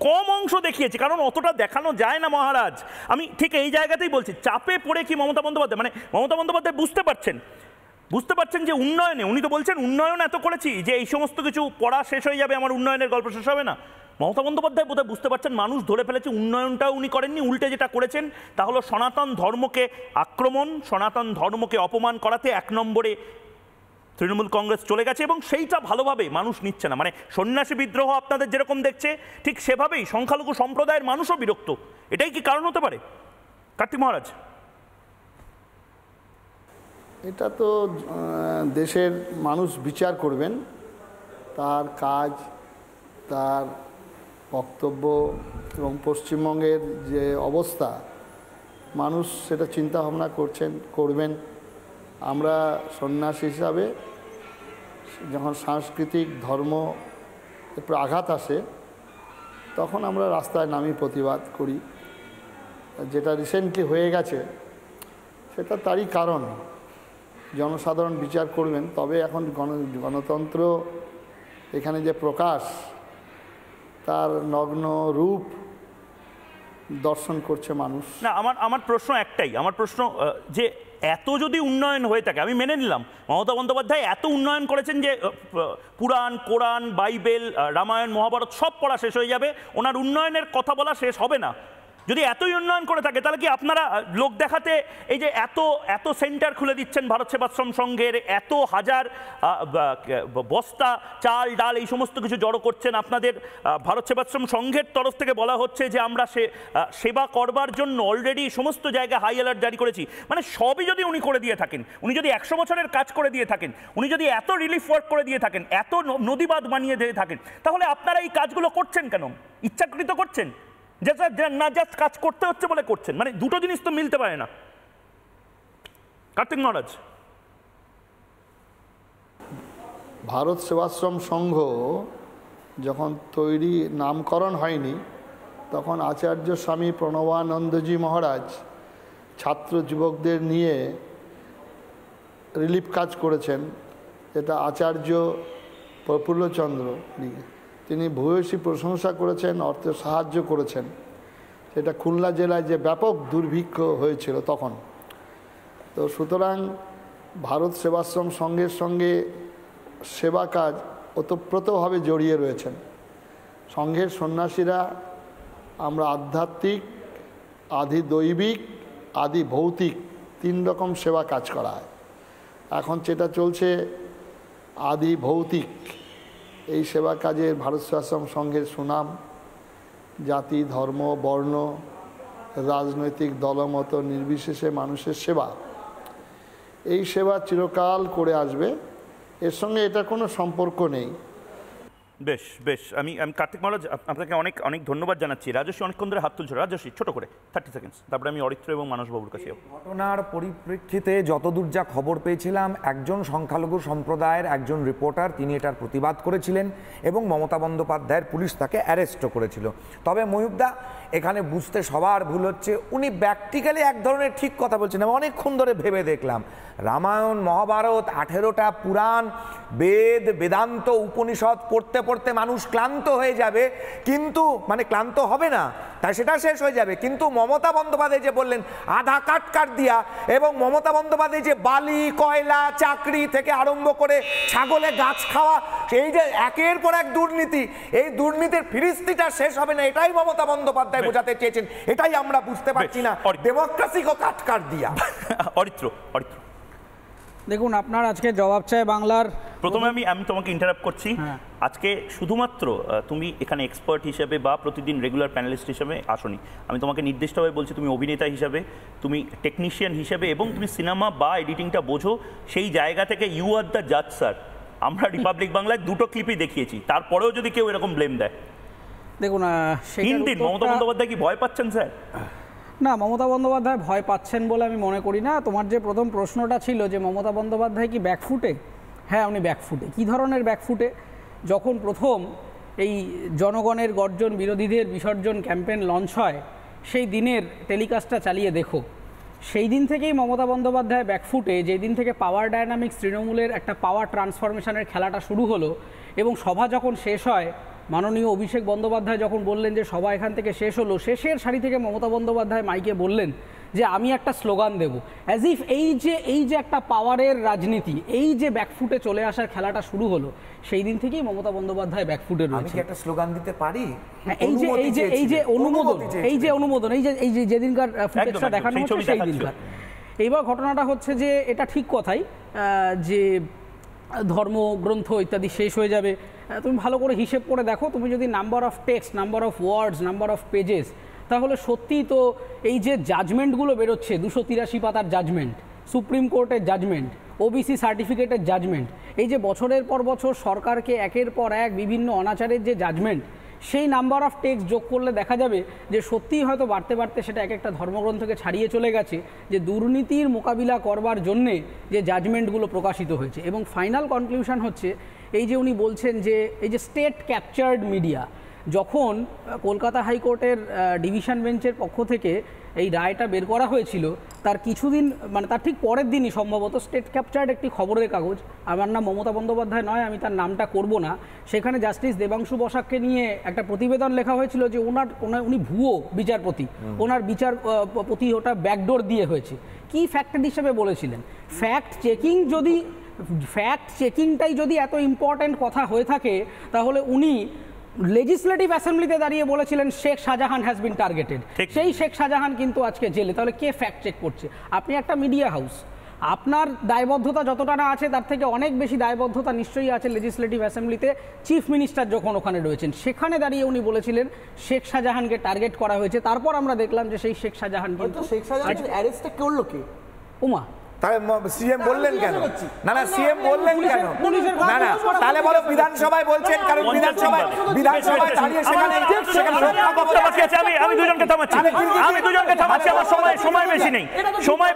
কম অংশ দেখিয়েছি, কারণ অতটা দেখানো যায় না মহারাজ। আমি ঠিক এই জায়গাতেই বলছি, চাপে পড়ে কি মমতা বন্দ্যোপাধ্যায়, মানে মমতা বন্দ্যোপাধ্যায় বুঝতে পারছেন যে উন্নয়নে, উনি তো বলছেন উন্নয়ন এত করেছি যে এই সমস্ত কিছু পড়া শেষ হয়ে যাবে, আমার উন্নয়নের গল্প শেষ হবে না। মমতা বন্দ্যোপাধ্যায় বোধহয় বুঝতে পারছেন মানুষ ধরে ফেলেছে উন্নয়নটাও উনি করেননি, উল্টে যেটা করেছেন তা হলো সনাতন ধর্মকে আক্রমণ, সনাতন ধর্মকে অপমান করাতে 1 নম্বরে তৃণমূল কংগ্রেস চলে গেছে, এবং সেইটা ভালোভাবে মানুষ নিচ্ছে না। মানে সন্ন্যাসী বিদ্রোহ আপনাদের যেরকম দেখছে ঠিক সেভাবেই সংখ্যালঘু সম্প্রদায়ের মানুষও বিরক্ত। এটাই কি কারণ হতে পারে কার্তিক মহারাজ? এটা তো দেশের মানুষ বিচার করবেন, তার কাজ, তার বক্তব্য এবং পশ্চিমবঙ্গের যে অবস্থা, মানুষ সেটা চিন্তা ভাবনা করবেন। আমরা সন্ন্যাসী হিসাবে যখন সাংস্কৃতিক ধর্ম একটু আঘাত আসে তখন আমরা রাস্তায় নামি প্রতিবাদ করি। যেটা রিসেন্টলি হয়ে গেছে সেটা তারই কারণ, জনসাধারণ বিচার করবেন। তবে এখন গণতন্ত্র এখানে যে প্রকাশ, তার নগ্ন রূপ দর্শন করছে মানুষ। না, আমার প্রশ্ন একটাই, আমার প্রশ্ন যে এত যদি উন্নয়ন হয়ে থাকে, আমি মেনে নিলাম মমতা বন্দ্যোপাধ্যায় এত উন্নয়ন করেছেন যে পুরাণ, কোরআন, বাইবেল, রামায়ণ, মহাভারত সব পড়া শেষ হয়ে যাবে, ওনার উন্নয়নের কথা বলা শেষ হবে না। যদি এতই উন্নয়ন করে থাকে তাহলে কি আপনারা লোক দেখাতে এই যে এত এত সেন্টার খুলে দিচ্ছেন ভারত সেবাশ্রম সংঘের, এত হাজার বস্তা চাল ডাল এই সমস্ত কিছু জড়ো করছেন, আপনাদের ভারত সেবাশ্রম সংঘের তরফ থেকে বলা হচ্ছে যে আমরা সেবা করবার জন্য অলরেডি সমস্ত জায়গায় হাই অ্যালার্ট জারি করেছি, মানে সবই যদি উনি করে দিয়ে থাকেন, উনি যদি 100 বছরের কাজ করে দিয়ে থাকেন, উনি যদি এত রিলিফ ওয়ার্ক করে দিয়ে থাকেন, এত নদীবাঁধ বানিয়ে দিয়ে থাকেন, তাহলে আপনারা এই কাজগুলো করছেন কেন? ইচ্ছাকৃত করছেন না জাস্ট কাজ করতে হচ্ছে বলে করছেন? মানে দুটো জিনিস তো মিলতে পারে না। কার্তিক মহারাজ, ভারত সেবাশ্রম সংঘ যখন তৈরি নামকরণ হয়নি তখন আচার্য স্বামী প্রণবানন্দজি মহারাজ ছাত্র যুবকদের নিয়ে রিলিফ কাজ করেছেন, যেটা আচার্য প্রফুল্লচন্দ্র তিনি ভূয়সী প্রশংসা করেছেন, অর্থে সাহায্য করেছেন। সেটা খুলনা জেলায় যে ব্যাপক দুর্ভিক্ষ হয়েছিল তখন। তো সুতরাং ভারত সেবাশ্রম সংঘের সঙ্গে সেবা কাজ ওতপ্রোতভাবে জড়িয়ে রয়েছেন। সংঘের সন্ন্যাসীরা আমরা আধ্যাত্মিক, আদি দৈবিক, আদি ভৌতিক 3 রকম সেবা কাজ করা হয়। এখন যেটা চলছে আদি ভৌতিক, এই সেবা কাজে ভারত সেবাশ্রম সংঘের সুনাম, জাতি, ধর্ম, বর্ণ, রাজনৈতিক দলমত নির্বিশেষে মানুষের সেবা, এই সেবা চিরকাল করে আসবে। এর সঙ্গে এটা কোনো সম্পর্ক নেই। বেশ বেশ, আমি কার্তিক মহারাজ আপনাকে অনেক অনেক ধন্যবাদ জানাচ্ছি। রাজস্বী অনেকক্ষণ ধরে হাত তুলছো। রাজস্বী ছোট করে 30 সেকেন্ডস, তারপরে আমি অরিত্র এবং মানসবাবুর কাছে যাব। ঘটনার পরিপ্রেক্ষিতে যতদূর যা খবর পেয়েছিলাম, একজন সংখ্যালঘু সম্প্রদায়ের একজন রিপোর্টার তিনি এটার প্রতিবাদ করেছিলেন এবং মমতা বন্দ্যোপাধ্যায়ের পুলিশ তাকে অ্যারেস্টও করেছিল। তবে মহিবদা, এখানে বুঝতে সবার ভুল হচ্ছে, উনি প্র্যাকটিক্যালি এক ধরনের ঠিক কথা বলছেন। আমি অনেকক্ষণ ধরে ভেবে দেখলাম, রামায়ণ, মহাভারত, 18টা পুরাণ, বেদ, বেদান্ত, উপনিষদ পড়তে পড়তে মানুষ ক্লান্ত হয়ে যাবে, কিন্তু মানে ক্লান্ত হবে না, তাই সেটা শেষ হয়ে যাবে। কিন্তু মমতা বন্দ্যোপাধ্যায় যে বললেন আধা কাট দিয়া, এবং মমতা বন্দ্যোপাধ্যায় যে বালি, কয়লা, চাকরি থেকে আরম্ভ করে ছাগলে গাছ খাওয়া, এই যে একের পর এক দুর্নীতি, এই দুর্নীতির ফিরিস্তিটা শেষ হবে না, এটাই মমতা বন্দ্যোপাধ্যায় বোঝাতে চেয়েছেন। এটাই আমরা বুঝতে পারছি না, ডেমোক্রেসিকে কাট দিয়া। অরিত্র, দেখুন, আপনার আজকে জবাব চাই বাংলার। প্রথমে আমি তোমাকে ইন্টারাপ্ট করছি। আজকে শুধুমাত্র তুমি এখানে এক্সপার্ট হিসেবে বা প্রতিদিন রেগুলার প্যানেলিস্ট হিসেবে আসনি। আমি তোমাকে নির্দিষ্টভাবে বলছি, তুমি অভিনেতা হিসেবে, তুমি টেকনিশিয়ান হিসেবে, এবং তুমি সিনেমা বা এডিটিংটা বোঝো, সেই জায়গা থেকে ইউ আর দ্য জাজ স্যার। আমরা রিপাবলিক বাংলায় 2টো ক্লিপই দেখিয়েছি, তারপরেও যদি কেউ এরকম ব্লেম দেয়, দেখুন মমতা বন্দ্যোপাধ্যায় কি ভয় পাচ্ছেন স্যার? না, মমতা বন্দ্যোপাধ্যায় ভয় পাচ্ছেন বলে আমি মনে করি না। তোমার যে প্রথম প্রশ্নটা ছিল যে মমতা বন্দ্যোপাধ্যায় কি ব্যাকফুটে, হ্যাঁ উনি ব্যাকফুটে। কী ধরনের ব্যাকফুটে? যখন প্রথম এই জনগণের গর্জন, বিরোধীদের বিসর্জন ক্যাম্পেইন লঞ্চ হয়, সেই দিনের টেলিকাস্টটা চালিয়ে দেখো। সেই দিন থেকেই মমতা বন্দ্যোপাধ্যায় ব্যাকফুটে। যেই দিন থেকে পাওয়ার ডায়নামিক্স তৃণমূলের একটা পাওয়ার ট্রান্সফরমেশনের খেলাটা শুরু হলো, এবং সভা যখন শেষ হয়, মাননীয় অভিষেক বন্দ্যোপাধ্যায় যখন বললেন যে সভা এখান থেকে শেষ হলো, শেষের সারি থেকে মমতা বন্দ্যোপাধ্যায় মাইকে বললেন যে আমি একটা স্লোগান দেব, অ্যাজ ইফ এই যে একটা পাওয়ারের রাজনীতি, এই যে ব্যাকফুটে চলে আসার খেলাটা শুরু হলো, সেই দিন থেকেই মমতা বন্দ্যোপাধ্যায় ব্যাকফুটে রয়েছে। আমি কি একটা স্লোগান দিতে পারি? অনুমোদন এই যে যেদিনকার ফুটেজটা দেখানো হচ্ছে সেই দিনকার। এইবার ঘটনাটা হচ্ছে যে এটা ঠিক কথাই যে ধর্মগ্রন্থ ইত্যাদি শেষ হয়ে যাবে। তুমি ভালো করে হিসেব করে দেখো, তুমি যদি number of text, number of words, number of pages, তাহলে সত্যিই তো এই যে জাজমেন্টগুলো বেরোচ্ছে, 283 পাতার জাজমেন্ট, সুপ্রিম কোর্টের জাজমেন্ট, ওবিসি সার্টিফিকেটের জাজমেন্ট, এই যে বছরের পর বছর সরকারকে একের পর এক বিভিন্ন অনাচারের যে জাজমেন্ট, সেই নাম্বার অফ টেক্সট যোগ করলে দেখা যাবে যে সত্যিই হয়তো বাড়তে বাড়তে সেটা এক একটা ধর্মগ্রন্থকে ছাড়িয়ে চলে গেছে, যে দুর্নীতির মোকাবিলা করবার জন্যে যে জাজমেন্টগুলো প্রকাশিত হয়েছে। এবং ফাইনাল কনক্লুশন হচ্ছে এই যে উনি বলছেন যে এই যে স্টেট ক্যাপচার্ড মিডিয়া, যখন কলকাতা হাইকোর্টের ডিভিশন বেঞ্চের পক্ষ থেকে এই রায়টা বের করা হয়েছিল তার কিছুদিন মানে তার ঠিক পরের দিনই সম্ভবত স্টেট ক্যাপচার্ড একটি খবরের কাগজ, আমার নাম মমতা বন্দ্যোপাধ্যায় নয়, আমি তার নামটা করব না, সেখানে জাস্টিস দেবাংশু বসাককে নিয়ে একটা প্রতিবেদন লেখা হয়েছিল যে উনি ভুয়ো বিচারপতি, ওনার বিচারপতি ওটা ব্যাকডোর দিয়ে হয়েছে। কি ফ্যাক্ট হিসেবে বলেছিলেন? ফ্যাক্ট চেকিংটাই যদি এত ইম্পর্ট্যান্ট কথা হয়ে থাকে তাহলে উনি লেজিসলেটিভ অ্যাসেম্বলিতে দাঁড়িয়ে বলেছিলেন Sheikh Shahjahan has been targeted. সেই শেখ শাহজাহান কিন্তু আজকে জেলে। তাহলে কে ফ্যাক্ট চেক করছে? আপনি একটা মিডিয়া হাউস, আপনার দায়বদ্ধতা যতটা না আছে তার থেকে অনেক বেশি দায়বদ্ধতা নিশ্চয়ই আছে লেজিসলেটিভ অ্যাসেম্বলিতে। চিফ মিনিস্টার যখন ওখানে রয়েছেন, সেখানে দাঁড়িয়ে উনি বলেছিলেন শেখ শাহজাহানকে টার্গেট করা হয়েছে। তারপর আমরা দেখলাম যে সেই শেখ শাহজাহান কিন্তু শেখ শাহজাহানের অ্যারেস্টটা করলো কে? উমা। তাহলে সিএম বললেন কেন? না না, সিএম বললেন কেন? না না, তাহলে বলো বিধানসভায় বলছেন, কারণ বিধানসভায় দাঁড়িয়ে সেখানে আমি দুজনকে থামাচ্ছি, আমার সময়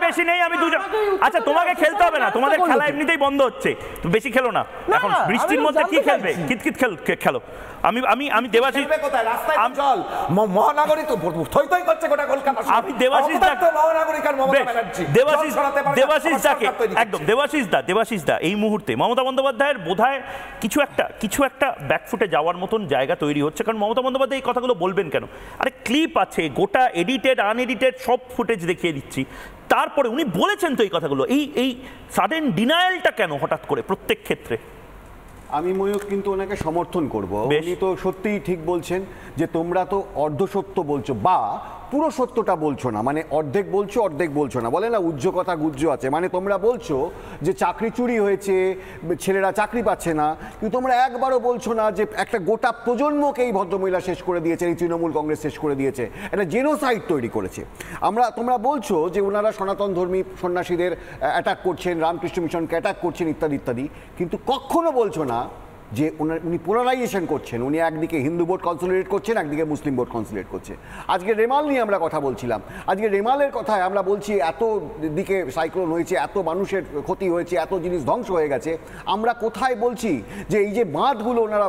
বেশি নেই, আমি দুজন। আচ্ছা, তোমাকে খেলতে হবে না, তোমাদের খেলা এমনিতেই বন্ধ হচ্ছে, তুমি বেশি খেলো না এখন, বৃষ্টির মধ্যে কি খেলবে? কিতকিত খেলো। আমি দেবাশিস, মহানগরী তো থই থই করছে গোটা কলকাতা। আমি দেবাশিস দা এই মুহূর্তে মমতা বন্দ্যোপাধ্যায়ের বোধহয় কিছু একটা ব্যাকফুটে যাওয়ার মতন জায়গা তৈরি হচ্ছে। কারণ মমতা বন্দ্যোপাধ্যায় এই কথাগুলো বলবেন কেন? আরে ক্লিপ আছে, গোটা এডিটেড আনএডিটেড সব ফুটেজ দেখিয়ে দিচ্ছি। তারপরে উনি বলেছেন তো এই কথাগুলো, এই সাডেন ডিনায়ালটা কেন হঠাৎ করে প্রত্যেক ক্ষেত্রে? আমি ময়ূক কিন্তু ওনাকে সমর্থন করব। উনি তো সত্যিই ঠিক বলছেন যে তোমরা তো অর্ধসত্য বলছো বা পুরো সত্যটা বলছো না, মানে অর্ধেক বলছো না। বলে না উজ্জ্ব কথা গুজ্জ আছে, মানে তোমরা বলছো যে চাকরি চুরি হয়েছে, ছেলেরা চাকরি পাচ্ছে না, কিন্তু তোমরা একবারও বলছো না যে একটা গোটা প্রজন্মকে এই ভদ্রমহিলা শেষ করে দিয়েছে, এই তৃণমূল কংগ্রেস শেষ করে দিয়েছে, একটা জেনোসাইড তৈরি করেছে। তোমরা বলছো যে ওনারা সনাতন ধর্মী সন্ন্যাসীদের অ্যাটাক করছেন, রামকৃষ্ণ মিশনকে অ্যাটাক করছেন ইত্যাদি ইত্যাদি, কিন্তু কখনো বলছো না যে উনি পোলারাইজেশন করছেন। উনি একদিকে হিন্দু ভোট কনসলিডেট করছেন, একদিকে মুসলিম ভোট কনসলিডেট করছে। আজকে রেমাল নিয়ে আমরা কথা বলছিলাম, আজকে রেমালের কথায় আমরা বলছি এত দিকে সাইক্লোন হয়েছে, এত মানুষের ক্ষতি হয়েছে, এত জিনিস ধ্বংস হয়ে গেছে। আমরা কোথায় বলছি যে এই যে বাঁধগুলো ওনারা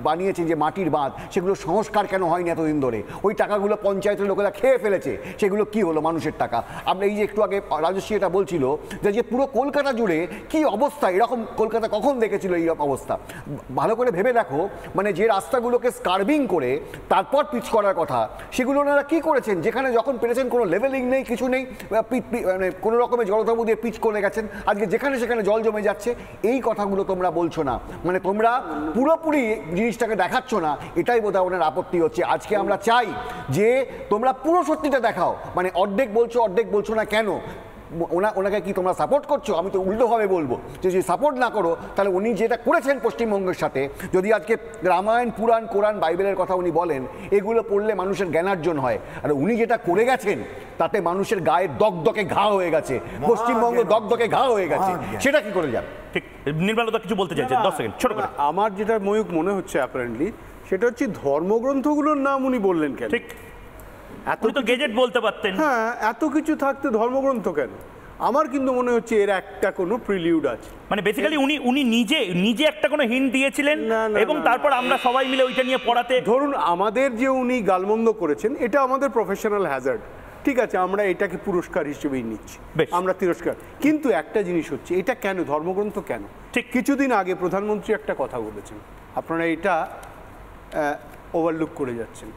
বানিয়েছেন, যে মাটির বাঁধ, সেগুলো সংস্কার কেন হয়নি এতদিন ধরে? ওই টাকাগুলো পঞ্চায়েতের লোকেরা খেয়ে ফেলেছে, সেগুলো কি হলো মানুষের টাকা? আমরা এই যে একটু আগে রাজস্বী এটা বলছিল যে পুরো কলকাতা জুড়ে কি অবস্থা, এরকম কলকাতা কখন দেখেছিল এই অবস্থা? ভালো করে ভেবে দেখো, মানে যে রাস্তাগুলোকে স্কার্বিং করে তারপর পিচ করার কথা, সেগুলো ওনারা কি করেছেন? যেখানে যখন পেরেছেন কোনো লেভেলিং নেই, কিছু নেই, মানে কোনো রকমের জলতাবু দিয়ে পিচ করে গেছেন। আজকে যেখানে সেখানে জল জমে যাচ্ছে। এই কথাগুলো তোমরা বলছো না, মানে তোমরা পুরোপুরি জিনিসটাকে দেখাচ্ছ না, এটাই বোধহয় ওনার আপত্তি হচ্ছে। আজকে আমরা চাই যে তোমরা পুরো সত্যিটা দেখাও, মানে অর্ধেক বলছো না কেন? ওনাকে কি তোমরা সাপোর্ট করছো? আমি তো উল্টোভাবে বলবো যে যদি সাপোর্ট না করো তাহলে উনি যেটা করেছেন পশ্চিমবঙ্গের সাথে, যদি আজকে রামায়ণ, পুরাণ, কোরআন, বাইবেলের কথা উনি বলেন, এগুলো পড়লে মানুষের জ্ঞানার্জন হয়, আর উনি যেটা করে গেছেন তাতে মানুষের গায়ে দগদগে ঘা হয়ে গেছে, পশ্চিমবঙ্গ দগদগে ঘা হয়ে গেছে, সেটা কি করে যাবে? ঠিক, নির্মলদা কিছু বলতে চাইছেন 10 সেকেন্ড ছোট করে। আমার যেটা ময়ূক মনে হচ্ছে অ্যাপারেন্টলি, সেটা হচ্ছে ধর্মগ্রন্থগুলোর নাম উনি বললেন কেন? ঠিক, এত তো গেজেট বলতে পারতেন। হ্যাঁ, এত কিছু থাকতে ধর্মগ্রন্থ কেন? আমার কিন্তু মনে হচ্ছে এর একটা কোনো প্রিলিউড আছে, মানে বেসিক্যালি উনি নিজে একটা কোনো হিন্ট দিয়েছিলেন এবং তারপর আমরা সবাই মিলে ওইটা নিয়ে পড়াতে। ধরুন আমাদের যে উনি গালমন্দ করেছেন, এটা আমাদের প্রফেশনাল হ্যাজার্ড, ঠিক আছে, আমরা এটাকে পুরস্কার হিসেবেই নিচ্ছি, আমরা তিরস্কার। কিন্তু একটা জিনিস হচ্ছে, এটা কেন ধর্মগ্রন্থ কেন? ঠিক কিছুদিন আগে প্রধানমন্ত্রী একটা কথা বলেছেন, আপনারা এটা ওভারলুক করে যাচ্ছেন।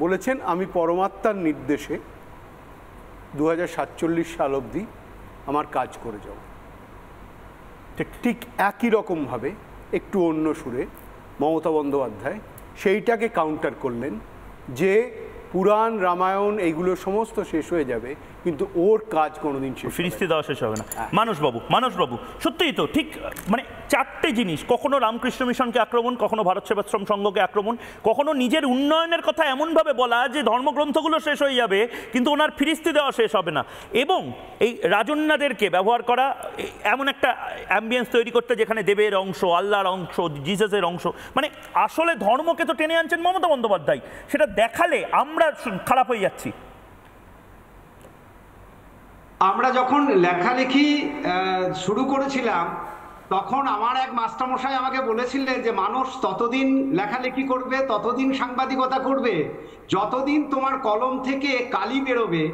বলেছেন আমি পরমাত্মার নির্দেশে 2047 সাল অবধি আমার কাজ করে যাব। ঠিক একই রকমভাবে একটু অন্য সুরে মমতা বন্দ্যোপাধ্যায় সেইটাকে কাউন্টার করলেন যে পুরাণ, রামায়ণ এইগুলো সমস্ত শেষ হয়ে যাবে, কিন্তু ওর কাজ কোনোদিন ফিরিস্তি দেওয়া শেষ হবে না। মানসবাবু সত্যিই তো ঠিক, মানে চারটে জিনিস, কখনো রামকৃষ্ণ মিশনকে আক্রমণ, কখনো ভারত সেবাশ্রম সংঘকে আক্রমণ, কখনো নিজের উন্নয়নের কথা এমনভাবে বলা যে ধর্মগ্রন্থগুলো শেষ হয়ে যাবে কিন্তু ওনার ফিরিস্তি দেওয়া শেষ হবে না, এবং এই রাজন্যাদেরকে ব্যবহার করা এমন একটা অ্যাম্বিয়েন্স তৈরি করতে যেখানে দেবের অংশ, আল্লাহর অংশ, জিসাসের অংশ, মানে আসলে ধর্মকে তো টেনে আনছেন মমতা বন্দ্যোপাধ্যায়, সেটা দেখালে আমরা খারাপ হয়ে যাচ্ছি। আমরা যখন লেখালেখি শুরু করেছিলাম তখন আমার এক মাস্টারমশাই আমাকে বলেছিলেন যে মানুষ ততদিন লেখালেখি করবে, ততদিন সাংবাদিকতা করবে, যতদিন তোমার কলম থেকে কালি বেরোবে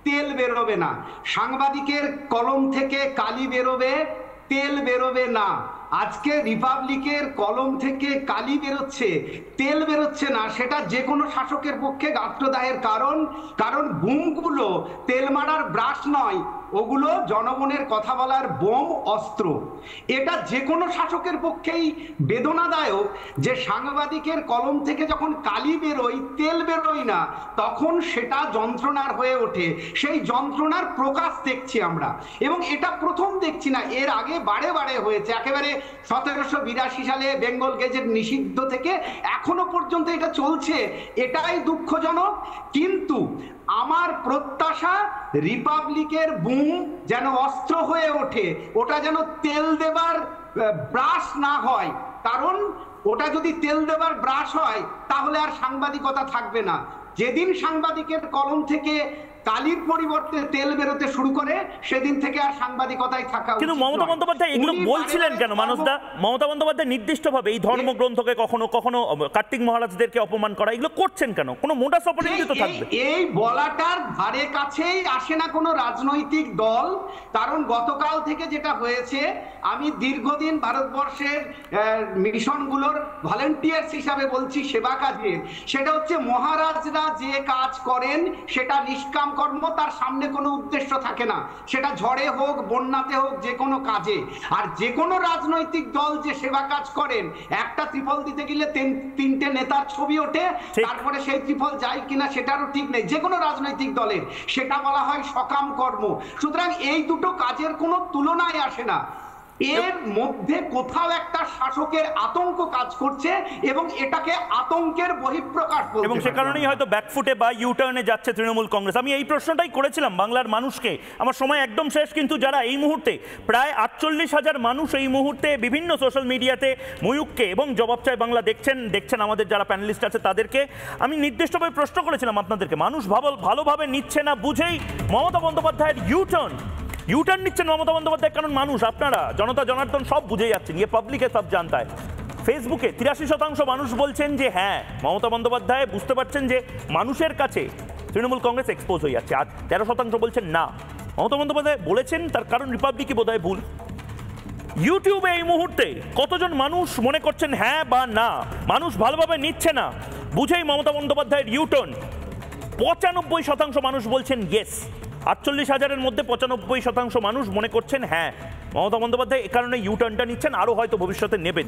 তেল বেরোবে না, সাংবাদিকের কলম থেকে কালি বেরোবে, তেল বেরোবে না। আজকে রিপাবলিকের কলম থেকে কালি বেরোচ্ছে, তেল বেরোচ্ছে না, সেটা যে কোনো শাসকের পক্ষে গাত্রদাহের কারণ বুমগুলো তেল মারার ব্রাশ নয়, ওগুলো জনগণের কথা বলার বোম, অস্ত্র। এটা যে কোনো শাসকের পক্ষেই বেদনাদায়ক যে সাংবাদিকের কলম থেকে যখন কালি বেরোয়, তেল বেরোয় না, তখন সেটা যন্ত্রণার হয়ে ওঠে। সেই যন্ত্রণার প্রকাশ দেখছি আমরা, এবং এটা প্রথম দেখছি না, এর আগে বারে বারে হয়েছে। একেবারে 1782 সালে বেঙ্গল গেজেট নিষিদ্ধ থেকে এখনো পর্যন্ত এটা চলছে, এটাই দুঃখজনক। কিন্তু আমার প্রত্যাশা রিপাবলিকের বুম যেন অস্ত্র হয়ে ওঠে, ওটা যেন তেল দেবার ব্রাশ না হয়, কারণ ওটা যদি তেল দেবার ব্রাশ হয় তাহলে আর সাংবাদিকতা থাকবে না। যেদিন সাংবাদিকের কলম থেকে কালির পরিবর্তে তেল বেরোতে শুরু করে, সেদিন থেকে আর সাংবাদিকতায় থাকা। কিন্তু মমতা বন্দ্যোপাধ্যায় এগুলো বলছিলেন কেন মানুষদা? মমতা বন্দ্যোপাধ্যায় নির্দিষ্টভাবে এই ধর্মগ্রন্থকে কখনো কখনো কার্তিক মহারাজদেরকে অপমান করা এগুলো করছেন কেন? কোনো মোটাস অপারেন্ডি তো থাকবে। এই বলাটার ধারে কাছেই আসে না কোনো রাজনৈতিক দল, কারণ গতকাল থেকে যেটা হয়েছে, আমি দীর্ঘদিন ভারতবর্ষের মিশনগুলোর ভলেন্টিয়ার্স হিসাবে বলছি, সেবা কাজের, সেটা হচ্ছে মহারাজরা যে কাজ করেন সেটা নিষ্কাম কর্ম, তার সামনে কোনো উদ্দেশ্য থাকে না, সেটা ঝড়ে হোক, বন্যাতে হোক, যে কোনো কাজে। আর যে কোনো রাজনৈতিক দল যে সেবা কাজ করেন, একটা ত্রিফল দিতে গেলে তিনটে নেতার ছবি ওঠে, তারপরে সেই ত্রিফল যায় কিনা সেটারও ঠিক নেই, যে কোনো রাজনৈতিক দলের, সেটা বলা হয় সকাম কর্ম। সুতরাং এই দুটো কাজের কোনো তুলনায় আসে না। এর মধ্যে কোথাও একটা শাসকের আতঙ্ক কাজ করছে, এবং এটাকে আতঙ্কের বহিঃপ্রকাশ বলতে, এবং সে কারণেই হয়তো ব্যাকফুটে বা ইউটার্নে যাচ্ছে তৃণমূল কংগ্রেস। আমি এই প্রশ্নটাই করেছিলাম বাংলার মানুষকে। আমার সময় একদম শেষ, কিন্তু যারা এই মুহূর্তে প্রায় 48,000 মানুষ এই মুহূর্তে বিভিন্ন সোশ্যাল মিডিয়াতে ময়ূককে এবং জবাব চায় বাংলা দেখছেন আমাদের যারা প্যানেলিস্ট আছে তাদেরকে আমি নির্দিষ্টভাবে প্রশ্ন করেছিলাম আপনাদেরকে, মানুষ ভালোভাবে নিচ্ছে না বুঝেই মমতা বন্দ্যোপাধ্যায়ের ইউটার্ন নিচ্ছেন মমতা বন্দ্যোপাধ্যায়, কারণ মানুষ, আপনারা জনতা জনার্দন সব বুঝে যাচ্ছেন, ইয়ে পাবলিকে সব জানতা হয়। ফেসবুকে 83% মানুষ বলছেন যে হ্যাঁ, মমতা বন্দ্যোপাধ্যায় বুঝতে পারছেন যে মানুষের কাছে তৃণমূল কংগ্রেস এক্সপোজ হয়ে যাচ্ছে। আর 13% বলছেন না, মমতা বন্দ্যোপাধ্যায় বলেছেন, তার কারণ রিপাবলিকই বোধহয় ভুল। ইউটিউবে এই মুহূর্তে কতজন মানুষ মনে করছেন হ্যাঁ বা না, মানুষ ভালোভাবে নিচ্ছে না বুঝেই মমতা বন্দ্যোপাধ্যায়ের ইউটার্ন? 95% মানুষ বলছেন ইয়েস। 48,000-এর মধ্যে 95% মানুষ মনে করছেন হ্যাঁ, মমতা বন্দ্যোপাধ্যায় এ কারণে ইউটার্নটা নিচ্ছেন, আরও হয়তো ভবিষ্যতে নেবেন।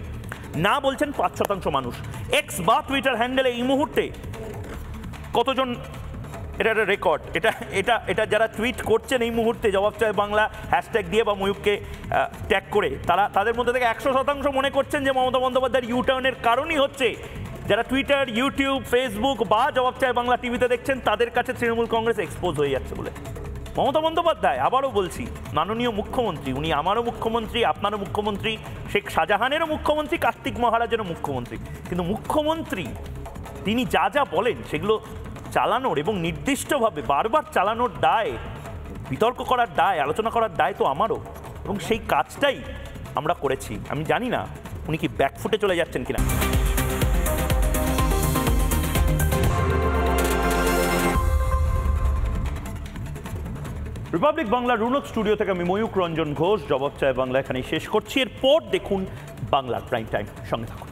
না বলছেন 5% মানুষ। এক্স বা টুইটার হ্যান্ডেলে এই মুহূর্তে কতজন, এটা একটা রেকর্ড, এটা যারা টুইট করছেন এই মুহূর্তে জবাব চায় বাংলা হ্যাশট্যাগ দিয়ে বা ময়ূককে ট্যাগ করে, তাদের মধ্যে থেকে 100% মনে করছেন যে মমতা বন্দ্যোপাধ্যায়ের ইউটার্নের কারণই হচ্ছে যারা টুইটার, ইউটিউব, ফেসবুক বা জবাব চায় বাংলা টিভিতে দেখছেন, তাদের কাছে তৃণমূল কংগ্রেস এক্সপোজ হয়ে যাচ্ছে বলে। মমতা বন্দ্যোপাধ্যায়, আবারও বলছি, মাননীয় মুখ্যমন্ত্রী, উনি আমারও মুখ্যমন্ত্রী, আপনারও মুখ্যমন্ত্রী, শেখ শাহজাহানেরও মুখ্যমন্ত্রী, কার্তিক মহারাজেরও মুখ্যমন্ত্রী, কিন্তু মুখ্যমন্ত্রী তিনি যা বলেন সেগুলো চালানোর এবং নির্দিষ্টভাবে বারবার চালানোর দায়, বিতর্ক করার দায়, আলোচনা করার দায় তো আমারও, এবং সেই কাজটাই আমরা করেছি। আমি জানি না উনি কি ব্যাকফুটে চলে যাচ্ছেন কিনা। রিপাবলিক বাংলা রুনক স্টুডিও থেকে আমি ময়ূক রঞ্জন ঘোষ জবাব চায় বাংলা এখানেই শেষ করছি। এরপর দেখুন বাংলার প্রাইম টাইম, সঙ্গে থাকুন।